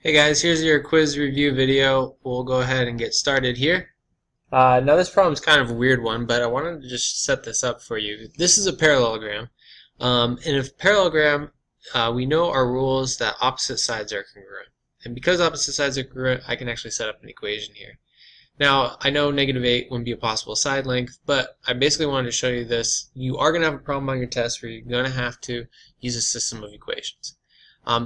Hey guys, here's your quiz review video. We'll go ahead and get started here. Now this problem is kind of a weird one, but I wanted to just set this up for you. This is a parallelogram. In a parallelogram, we know our rules that opposite sides are congruent. And because opposite sides are congruent, I can actually set up an equation here. Now, I know -8 wouldn't be a possible side length, but I basically wanted to show you this. You are going to have a problem on your test where you're going to have to use a system of equations.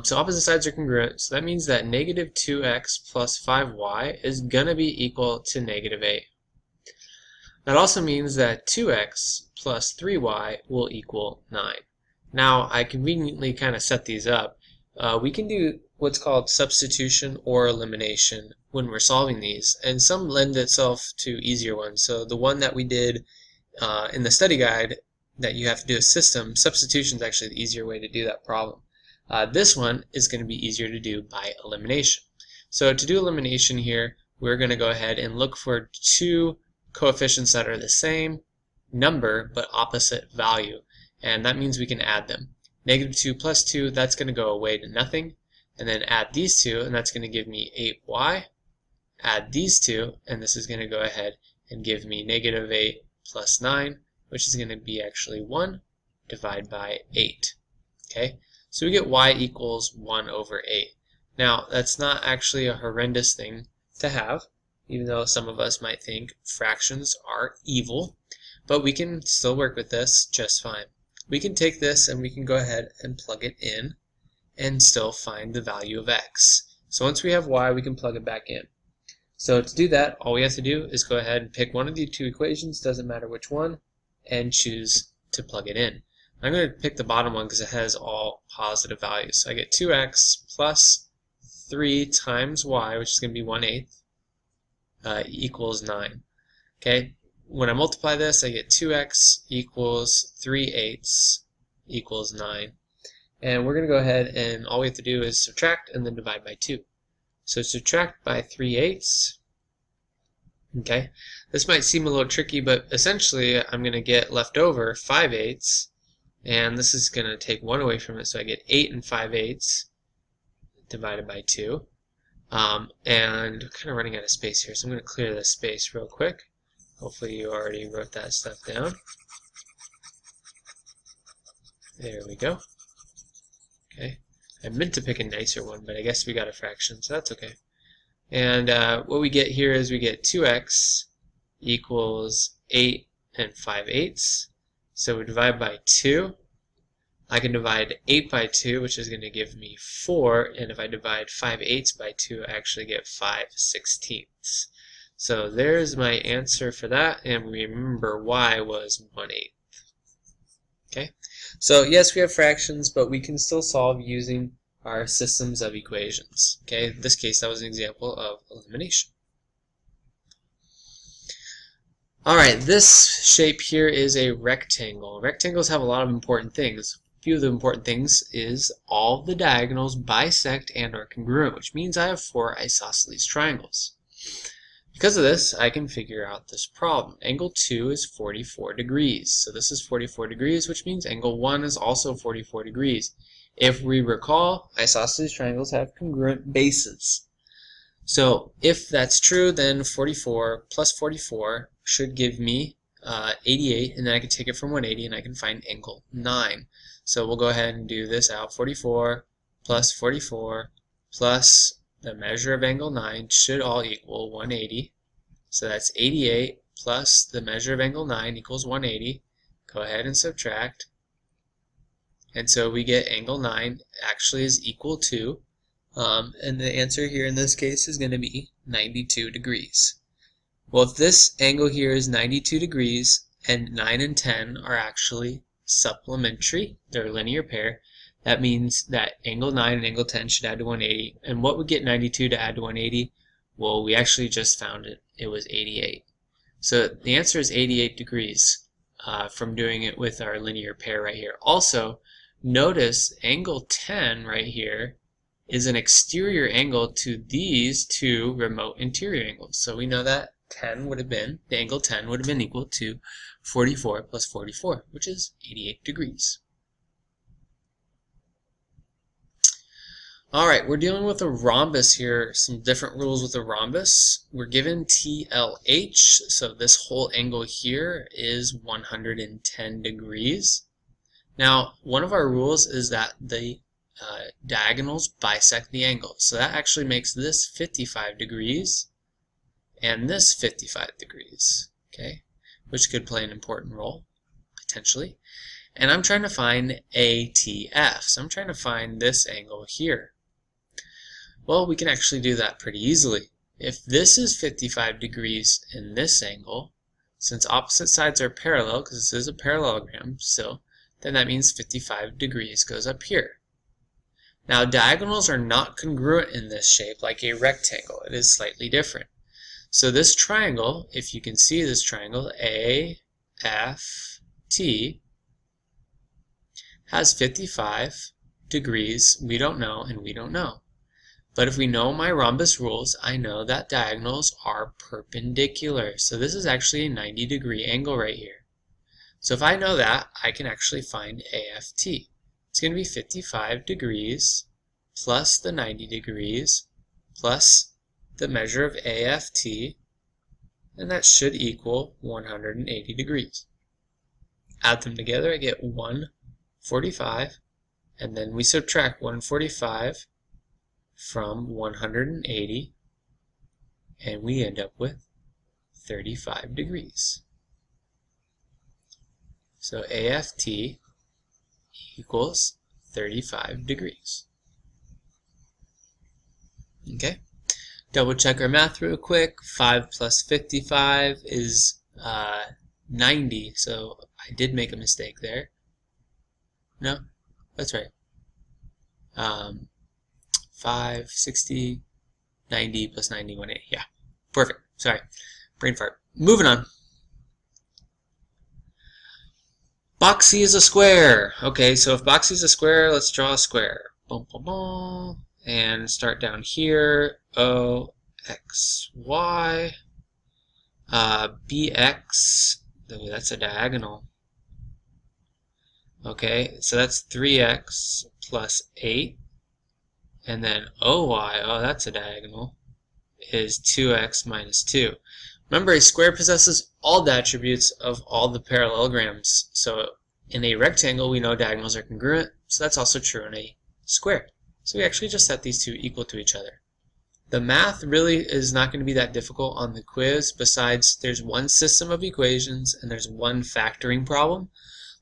So opposite sides are congruent, so that means that -2x plus 5y is going to be equal to -8. That also means that 2x plus 3y will equal 9. Now, I conveniently kind of set these up. We can do what's called substitution or elimination when we're solving these, and some lend itself to easier ones. So the one that we did in the study guide that you have to do a system, substitution is actually the easier way to do that problem. This one is going to be easier to do by elimination. So to do elimination here, we're going to go ahead and look for two coefficients that are the same number but opposite value, and that means we can add them. -2 plus 2, that's going to go away to nothing, and then add these two, and that's going to give me 8y. Add these two, and this is going to go ahead and give me -8 plus 9, which is going to be actually 1 divided by 8. Okay? So we get y equals 1 over 8. Now, that's not actually a horrendous thing to have, even though some of us might think fractions are evil, but we can still work with this just fine. We can take this and we can go ahead and plug it in and still find the value of x. So once we have y, we can plug it back in. So to do that, all we have to do is go ahead and pick one of the two equations, doesn't matter which one, and choose to plug it in. I'm going to pick the bottom one because it has all positive values. So I get 2x plus 3 times y, which is going to be 1/8, equals 9. Okay, when I multiply this, I get 2x equals 3/8 equals 9. And we're going to go ahead and all we have to do is subtract and then divide by 2. So subtract by 3/8. Okay, this might seem a little tricky, but essentially I'm going to get left over 5/8. And this is going to take 1 away from it, so I get 8 and 5/8 divided by 2. And kind of running out of space here, so I'm going to clear this space real quick. Hopefully you already wrote that stuff down. There we go. Okay, I meant to pick a nicer one, but I guess we got a fraction, so that's okay. And what we get here is we get 2x equals 8 and 5/8. So we divide by 2. I can divide 8 by 2, which is going to give me 4, and if I divide 5/8 by 2, I actually get 5/16. So there's my answer for that, and remember y was 1/8. Okay, so yes, we have fractions, but we can still solve using our systems of equations. Okay, in this case, that was an example of elimination. Alright, this shape here is a rectangle. Rectangles have a lot of important things. A few of the important things is all the diagonals bisect and are congruent, which means I have 4 isosceles triangles. Because of this, I can figure out this problem. Angle 2 is 44 degrees. So this is 44 degrees, which means angle 1 is also 44 degrees. If we recall, isosceles triangles have congruent bases. So if that's true, then 44 plus 44 should give me 88, and then I can take it from 180 and I can find angle 9. So we'll go ahead and do this out. 44 plus 44 plus the measure of angle 9 should all equal 180. So that's 88 plus the measure of angle 9 equals 180. Go ahead and subtract. And so we get angle 9 actually is equal to, and the answer here in this case is going to be 92 degrees. Well, if this angle here is 92 degrees and 9 and 10 are actually supplementary, they're a linear pair, that means that angle 9 and angle 10 should add to 180. And what would get 92 to add to 180? Well, we actually just found it. It was 88. So the answer is 88 degrees from doing it with our linear pair right here. Also, notice angle 10 right here is an exterior angle to these two remote interior angles. So we know that the angle 10 would have been equal to 44 plus 44, which is 88 degrees. Alright, we're dealing with a rhombus here, some different rules with a rhombus. We're given TLH, so this whole angle here is 110 degrees. Now, one of our rules is that the diagonals bisect the angle. So that actually makes this 55 degrees and this 55 degrees, okay? Which could play an important role, potentially. And I'm trying to find ATF, so I'm trying to find this angle here. Well, we can actually do that pretty easily. If this is 55 degrees in this angle, since opposite sides are parallel, because this is a parallelogram still, then that means 55 degrees goes up here. Now, diagonals are not congruent in this shape like a rectangle. It is slightly different. So this triangle, if you can see this triangle, AFT, has 55 degrees. We don't know, and we don't know. But if we know my rhombus rules, I know that diagonals are perpendicular. So this is actually a 90-degree angle right here. So if I know that, I can actually find AFT. It's going to be 55 degrees plus the 90 degrees plus the measure of AFT, and that should equal 180 degrees. Add them together, I get 145, and then we subtract 145 from 180, and we end up with 35 degrees. So AFT equals 35 degrees. Okay, double check our math real quick. 5 plus 55 is 90, so I did make a mistake there. No, that's right. 5, 60, 90 plus 90, 180. Yeah, perfect. Sorry, brain fart. Moving on. Boxy is a square. Okay, so if Boxy is a square, let's draw a square. Boom, boom, boom. And start down here. O, X, Y. BX, that's a diagonal. Okay, so that's 3x plus 8. And then OY, oh, that's a diagonal, is 2x minus 2. Remember, a square possesses all the attributes of all the parallelograms. So in a rectangle, we know diagonals are congruent, so that's also true in a square. So we actually just set these two equal to each other. The math really is not going to be that difficult on the quiz, besides there's one system of equations and there's one factoring problem.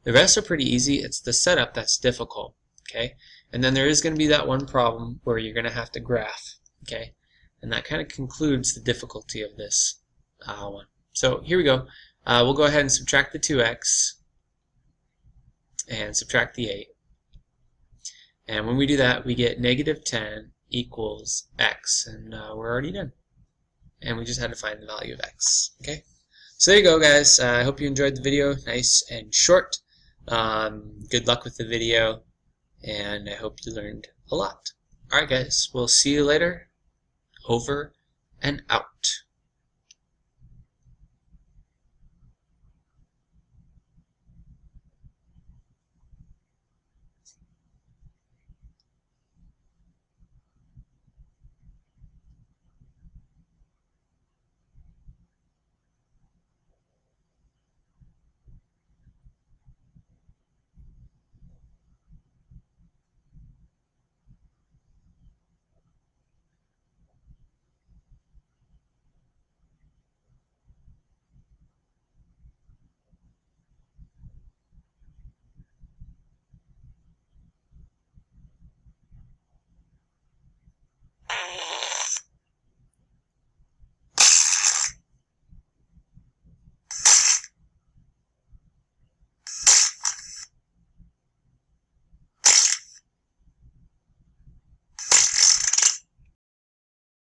The rest are pretty easy. It's the setup that's difficult, okay? And then there is going to be that one problem where you're going to have to graph, okay? And that kind of concludes the difficulty of this one. So here we go. We'll go ahead and subtract the 2x and subtract the 8. And when we do that, we get negative 10 equals x, and we're already done. And we just had to find the value of x, okay? So there you go, guys. I hope you enjoyed the video. Nice and short. Good luck with the video, and I hope you learned a lot. Alright, guys. We'll see you later. Over and out.